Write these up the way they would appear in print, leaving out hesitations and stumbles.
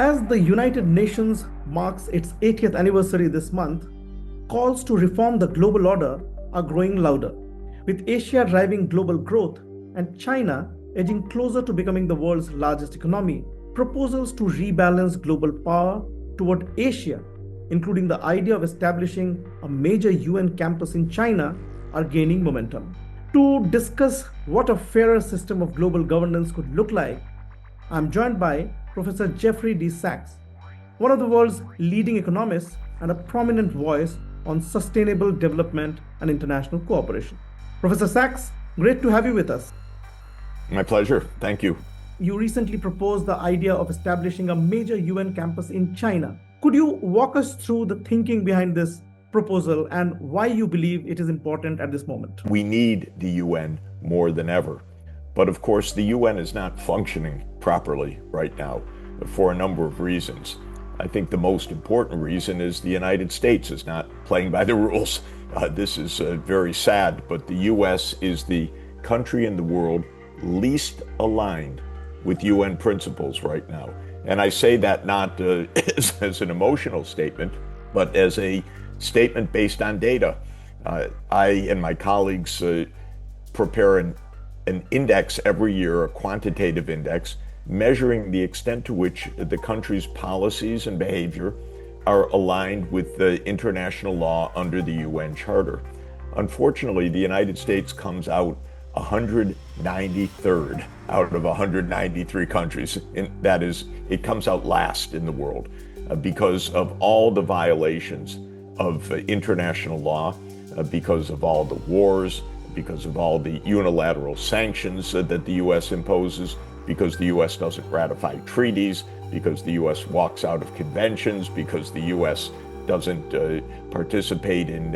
As the United Nations marks its 80th anniversary this month, calls to reform the global order are growing louder, with Asia driving global growth and China edging closer to becoming the world's largest economy. Proposals to rebalance global power toward Asia, including the idea of establishing a major UN campus in China, are gaining momentum. To discuss what a fairer system of global governance could look like, I'm joined by Professor Jeffrey Sachs, one of the world's leading economists and a prominent voice on sustainable development and international cooperation. Professor Sachs, great to have you with us. My pleasure. Thank you. You recently proposed the idea of establishing a major UN campus in China. Could you walk us through the thinking behind this proposal and why you believe it is important at this moment? We need the UN more than ever. But of course, the UN is not functioning properly right now for a number of reasons. I think the most important reason is the United States is not playing by the rules. This is very sad, but the US is the country in the world least aligned with UN principles right now. And I say that not as an emotional statement, but as a statement based on data. I and my colleagues prepare an index every year, a quantitative index, measuring the extent to which the country's policies and behavior are aligned with the international law under the UN Charter. Unfortunately, the United States comes out 193rd out of 193 countries. And that is, it comes out last in the world because of all the violations of international law, because of all the wars, because of all the unilateral sanctions that the U.S. imposes, because the U.S. doesn't ratify treaties, because the U.S. walks out of conventions, because the U.S. doesn't participate in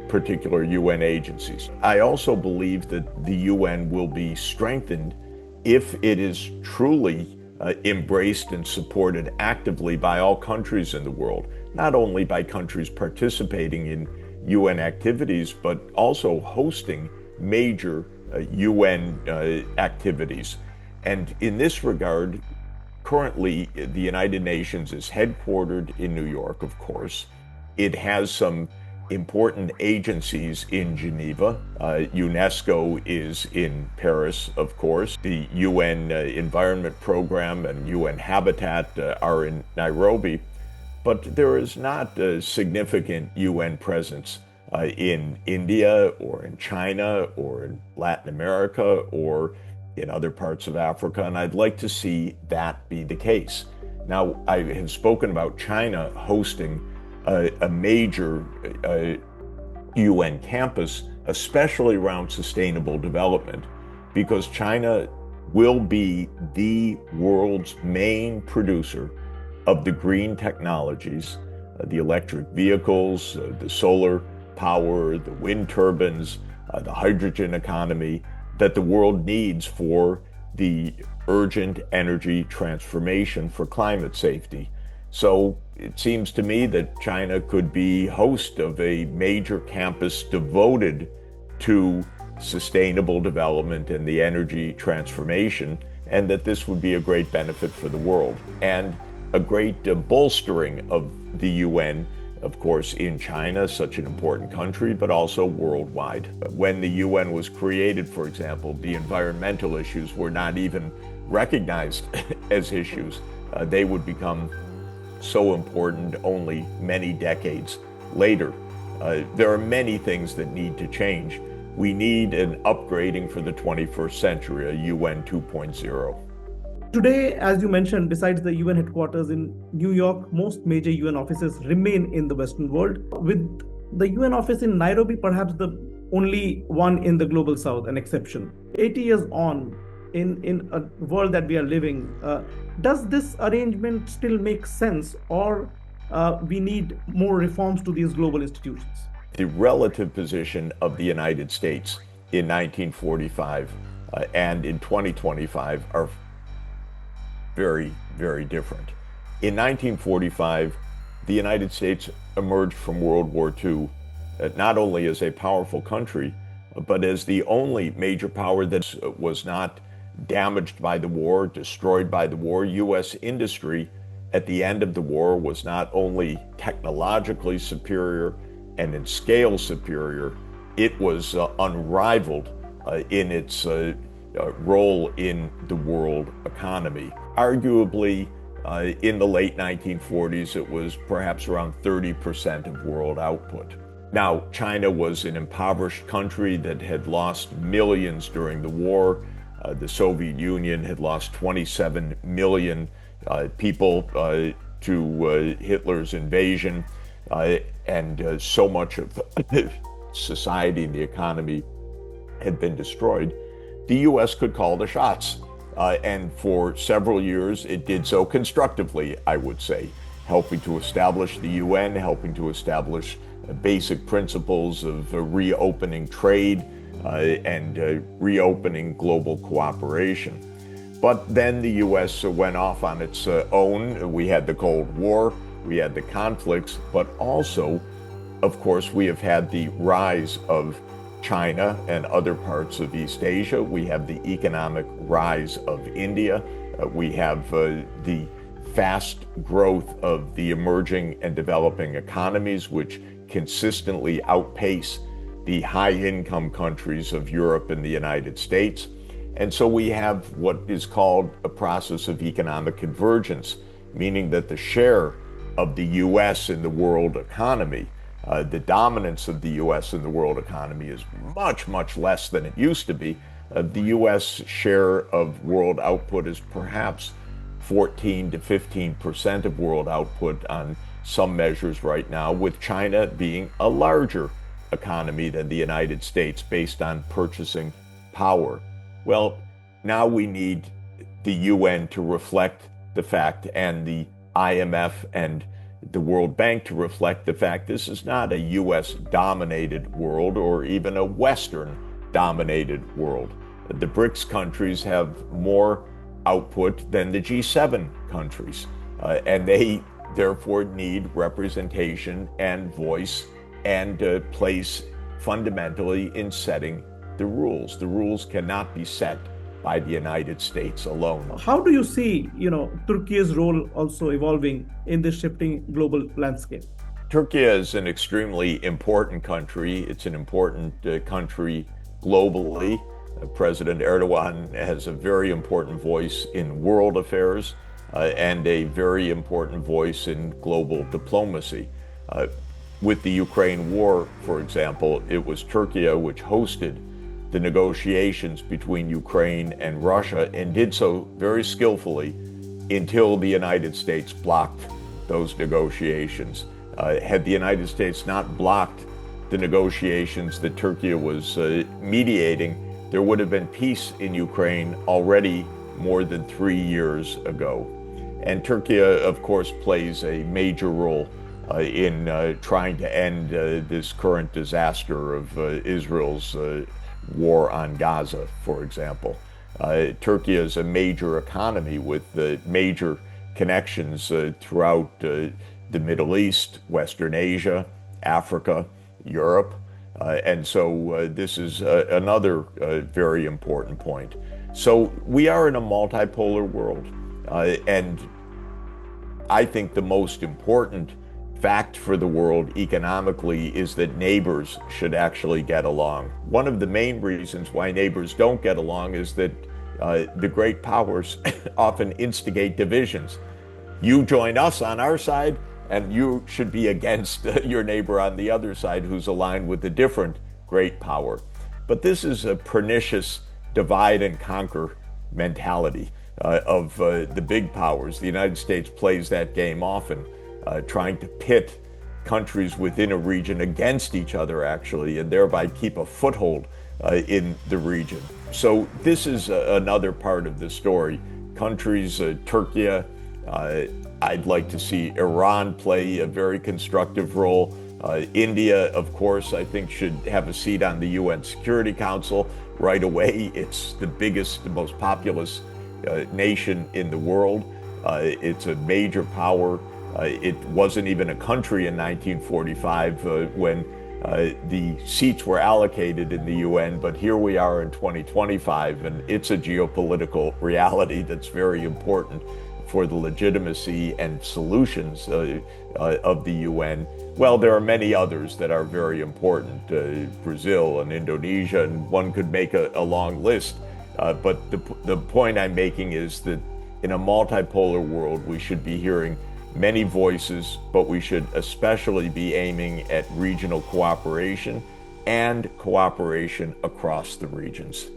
particular UN agencies. I also believe that the UN will be strengthened if it is truly embraced and supported actively by all countries in the world, not only by countries participating in UN activities, but also hosting major UN activities. And in this regard, currently the United Nations is headquartered in New York, of course. It has some important agencies in Geneva. UNESCO is in Paris, of course. The UN Environment Program and UN Habitat are in Nairobi. But there is not a significant UN presence in India or in China or in Latin America or in other parts of Africa, and I'd like to see that be the case. Now, I have spoken about China hosting a major UN campus, especially around sustainable development, because China will be the world's main producer of the green technologies, the electric vehicles, the solar power, the wind turbines, the hydrogen economy that the world needs for the urgent energy transformation for climate safety. So it seems to me that China could be host of a major campus devoted to sustainable development and the energy transformation, and that this would be a great benefit for the world and a great bolstering of the UN, of course, in China, such an important country, but also worldwide. When the UN was created, for example, the environmental issues were not even recognized as issues. They would become so important only many decades later. There are many things that need to change. We need an upgrading for the 21st century, a UN 2.0. Today, as you mentioned, besides the UN headquarters in New York, most major UN offices remain in the Western world, with the UN office in Nairobi perhaps the only one in the global South, an exception. 80 years on, in a world that we are living, does this arrangement still make sense, or we need more reforms to these global institutions? The relative position of the United States in 1945 and in 2025 are very, very different. In 1945, the United States emerged from World War II not only as a powerful country, but as the only major power that was not damaged by the war, destroyed by the war. U.S. industry at the end of the war was not only technologically superior and in scale superior, it was unrivaled in its role in the world economy. Arguably, in the late 1940s, it was perhaps around 30% of world output. Now, China was an impoverished country that had lost millions during the war. The Soviet Union had lost 27 million people to Hitler's invasion, and so much of society and the economy had been destroyed. The U.S. could call the shots, and for several years it did so constructively, I would say, helping to establish the UN, helping to establish basic principles of reopening trade and reopening global cooperation. But then the U.S. went off on its own. We had the Cold War, we had the conflicts, but also, of course, we have had the rise of China and other parts of East Asia. We have the economic rise of India. We have the fast growth of the emerging and developing economies, which consistently outpace the high-income countries of Europe and the United States. And so we have what is called a process of economic convergence, meaning that the share of the U.S. in the world economy, the dominance of the U.S. in the world economy is much, much less than it used to be. The U.S. share of world output is perhaps 14 to 15% of world output on some measures right now, with China being a larger economy than the United States based on purchasing power. Well, now we need the UN to reflect the fact, and the IMF and the World Bank to reflect the fact this is not a US-dominated world or even a Western-dominated world. The BRICS countries have more output than the G7 countries, and they therefore need representation and voice and place fundamentally in setting the rules. The rules cannot be set by the United States alone. How do you see, Turkey's role also evolving in this shifting global landscape? Turkey is an extremely important country. It's an important country globally. President Erdogan has a very important voice in world affairs and a very important voice in global diplomacy. With the Ukraine war, for example, it was Turkey which hosted the negotiations between Ukraine and Russia, and did so very skillfully until the United States blocked those negotiations. Had the United States not blocked the negotiations that Turkey was mediating, there would have been peace in Ukraine already more than 3 years ago. And Turkey, of course, plays a major role in trying to end this current disaster of Israel's war on Gaza, for example. Turkey is a major economy with major connections throughout the Middle East, Western Asia, Africa, Europe. And so this is another very important point. So we are in a multipolar world. And I think the most important fact for the world economically is that neighbors should actually get along. One of the main reasons why neighbors don't get along is that the great powers often instigate divisions. You join us on our side, and you should be against your neighbor on the other side who's aligned with a different great power. But this is a pernicious divide and conquer mentality of the big powers. The United States plays that game often, trying to pit countries within a region against each other, actually, and thereby keep a foothold in the region. So this is another part of the story. Countries, Turkey, I'd like to see Iran play a very constructive role. India, of course, I think should have a seat on the UN Security Council right away. It's the biggest, the most populous nation in the world. It's a major power. It wasn't even a country in 1945 when the seats were allocated in the UN, but here we are in 2025, and it's a geopolitical reality that's very important for the legitimacy and solutions of the UN, well, there are many others that are very important, Brazil and Indonesia, and one could make a long list. But the point I'm making is that in a multipolar world, we should be hearing many voices, but we should especially be aiming at regional cooperation and cooperation across the regions.